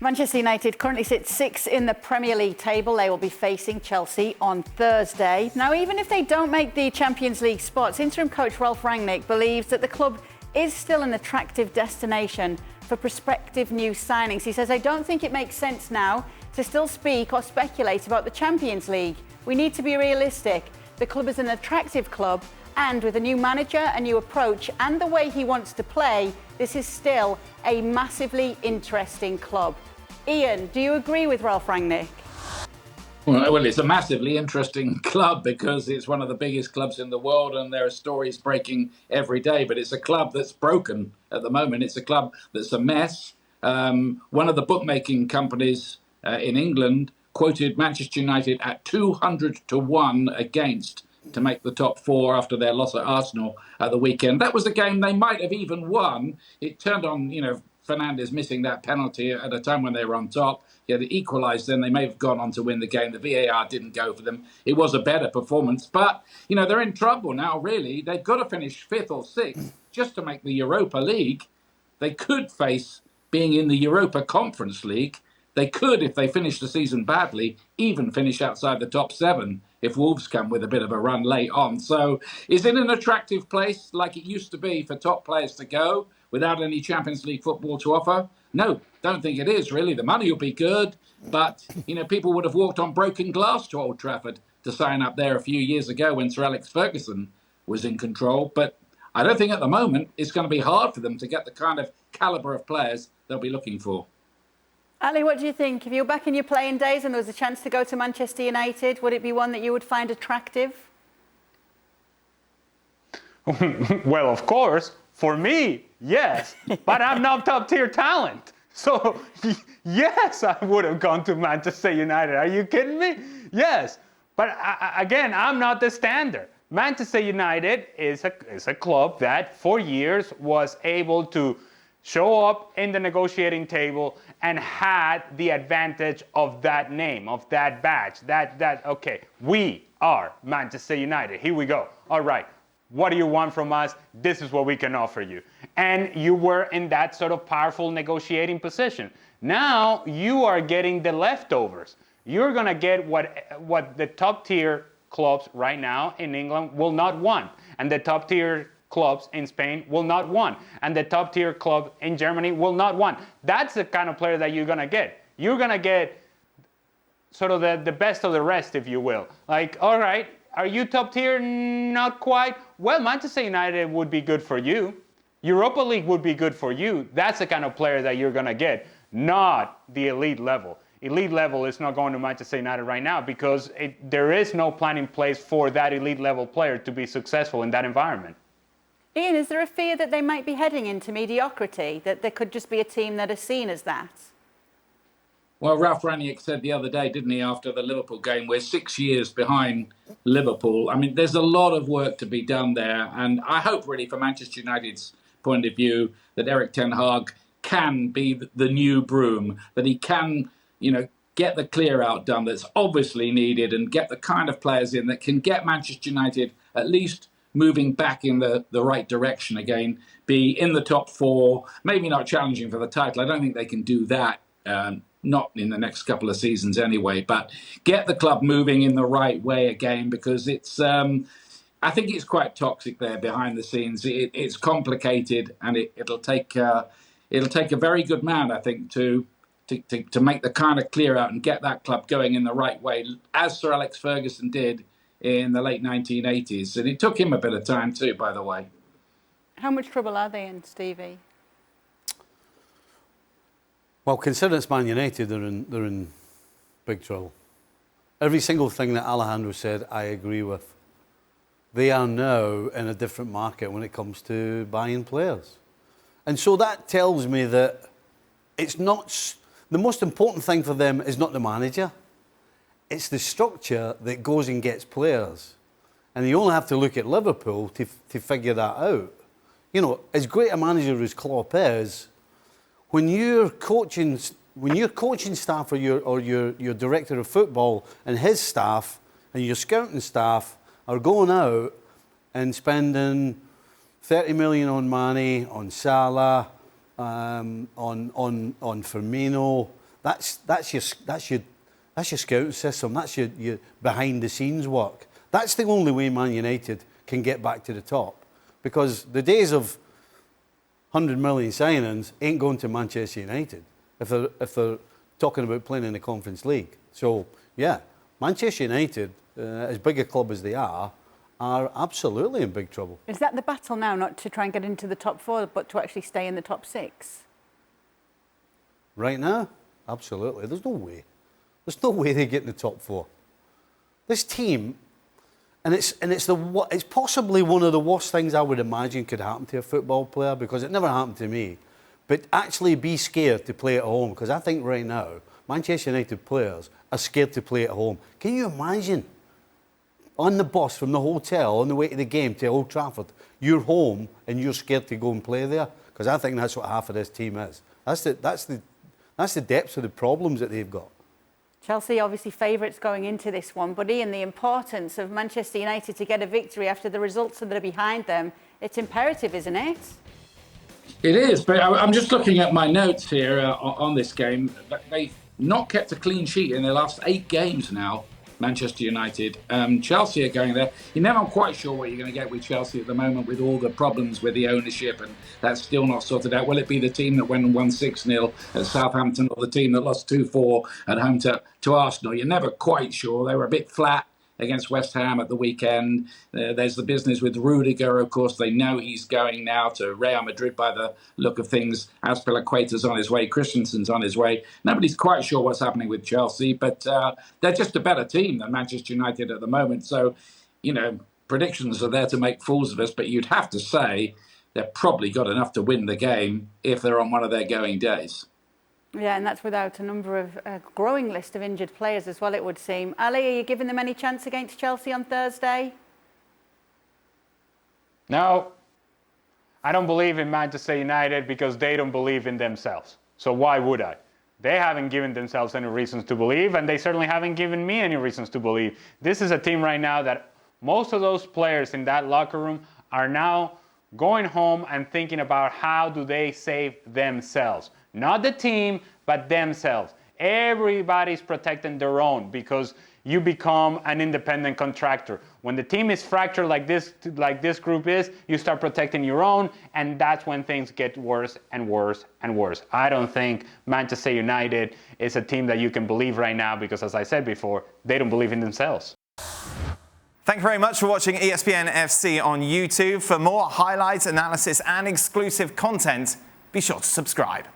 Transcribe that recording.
Manchester United currently sit 6th in the Premier League table. They will be facing Chelsea on Thursday. Now, even if they don't make the Champions League spots, interim coach Ralf Rangnick believes that the club is still an attractive destination for prospective new signings. He says, I don't think it makes sense now to still speak or speculate about the Champions League. We need to be realistic. The club is an attractive club, and with a new manager, a new approach, and the way he wants to play, this is still a massively interesting club. Ian, do you agree with Ralf Rangnick? Well, it's a massively interesting club because it's one of the biggest clubs in the world and there are stories breaking every day. But it's a club that's broken at the moment. It's a club that's a mess. One of the bookmaking companies in England quoted Manchester United at 200 to 1 against to make the top four after their loss at Arsenal at the weekend. That was a game they might have even won. It turned on, Fernandes missing that penalty at a time when they were on top. Yeah, they equalised, then they may have gone on to win the game. The VAR didn't go for them. It was a better performance. But, they're in trouble now, really. They've got to finish 5th or 6th just to make the Europa League. They could face being in the Europa Conference League. They could, if they finish the season badly, even finish outside the top 7 if Wolves come with a bit of a run late on. So is it an attractive place like it used to be for top players to go without any Champions League football to offer? No, don't think it is, really. The money will be good, but, people would have walked on broken glass to Old Trafford to sign up there a few years ago when Sir Alex Ferguson was in control. But I don't think at the moment it's going to be hard for them to get the kind of calibre of players they'll be looking for. Ali, what do you think? If you were back in your playing days and there was a chance to go to Manchester United, would it be one that you would find attractive? Well, of course, for me, yes. But I'm not top-tier talent. So, yes, I would have gone to Manchester United. Are you kidding me? Yes. But again, I'm not the standard. Manchester United is a club that for years was able to show up in the negotiating table and had the advantage of that name, of that badge, okay, we are Manchester United. Here we go. All right. What do you want from us? This is what we can offer you. And you were in that sort of powerful negotiating position. Now you are getting the leftovers. You're going to get what the top tier clubs right now in England will not want. And the top tier clubs in Spain will not want. And the top tier club in Germany will not want. That's the kind of player that you're going to get. You're going to get sort of the best of the rest, if you will. Like, all right, are you top tier? Not quite. Well, Manchester United would be good for you. Europa League would be good for you. That's the kind of player that you're going to get, not the elite level. Elite level is not going to Manchester United right now because there is no plan in place for that elite level player to be successful in that environment. Ian, is there a fear that they might be heading into mediocrity, that there could just be a team that is seen as that? Well, Ralf Rangnick said the other day, didn't he, after the Liverpool game, we're 6 years behind Liverpool. I mean, there's a lot of work to be done there. And I hope really from Manchester United's point of view that Erik ten Hag can be the new broom, that he can, get the clear out done that's obviously needed and get the kind of players in that can get Manchester United at least moving back in the right direction again, be in the top 4, maybe not challenging for the title. I don't think they can do that, not in the next couple of seasons anyway, but get the club moving in the right way again because it's, I think it's quite toxic there behind the scenes. It's complicated and it'll take a very good man, I think, to make the kind of clear out and get that club going in the right way, as Sir Alex Ferguson did in the late 1980s. And it took him a bit of time too, by the way. How much trouble are they in, Stevie? Well, considering it's Man United, they're in big trouble. Every single thing that Alejandro said, I agree with. They are now in a different market when it comes to buying players. And so that tells me that it's not... The most important thing for them is not the manager. It's the structure that goes and gets players. And you only have to look at Liverpool to figure that out. As great a manager as Klopp is, when your coaching staff or your director of football and his staff and your scouting staff are going out and spending 30 million on Mane, on Salah, on Firmino, That's your scouting system. That's your behind the scenes work. That's the only way Man United can get back to the top, because the days of 100 million signings ain't going to Manchester United if they're talking about playing in the Conference League. So yeah, Manchester United, as big a club as they are absolutely in big trouble. Is that the battle now, not to try and get into the top 4, but to actually stay in the top 6? Right now, absolutely. There's no way. There's no way they get in the top 4. This team, and it's possibly one of the worst things I would imagine could happen to a football player, because it never happened to me. But actually be scared to play at home, because I think right now Manchester United players are scared to play at home. Can you imagine? On the bus from the hotel on the way to the game to Old Trafford, you're home and you're scared to go and play there, because I think that's what half of this team is. That's the depths of the problems that they've got. Chelsea obviously favourites going into this one, but Ian, the importance of Manchester United to get a victory after the results that are behind them, it's imperative, isn't it? It is, but I'm just looking at my notes here on this game. They've not kept a clean sheet in their last 8 games now, Manchester United. Chelsea are going there. You're never quite sure what you're going to get with Chelsea at the moment, with all the problems with the ownership, and that's still not sorted out. Will it be the team that went and won 6-0 at Southampton, or the team that lost 2-4 at home to Arsenal? You're never quite sure. They were a bit flat against West Ham at the weekend. There's the business with Rudiger, of course. They know he's going now to Real Madrid by the look of things. Azpilicueta's on his way. Christensen's on his way. Nobody's quite sure what's happening with Chelsea, but they're just a better team than Manchester United at the moment. So, predictions are there to make fools of us, but you'd have to say they've probably got enough to win the game if they're on one of their going days. Yeah, and that's without a growing list of injured players as well, it would seem. Ali, are you giving them any chance against Chelsea on Thursday? No, I don't believe in Manchester United because they don't believe in themselves. So why would I? They haven't given themselves any reasons to believe, and they certainly haven't given me any reasons to believe. This is a team right now that most of those players in that locker room are now going home and thinking about how do they save themselves. Not the team, but themselves. Everybody's protecting their own, because you become an independent contractor. When the team is fractured like this group is, you start protecting your own, and that's when things get worse and worse and worse. I don't think Manchester United is a team that you can believe right now, because as I said before, they don't believe in themselves. Thank you very much for watching ESPN FC on YouTube. For more highlights, analysis and exclusive content, be sure to subscribe.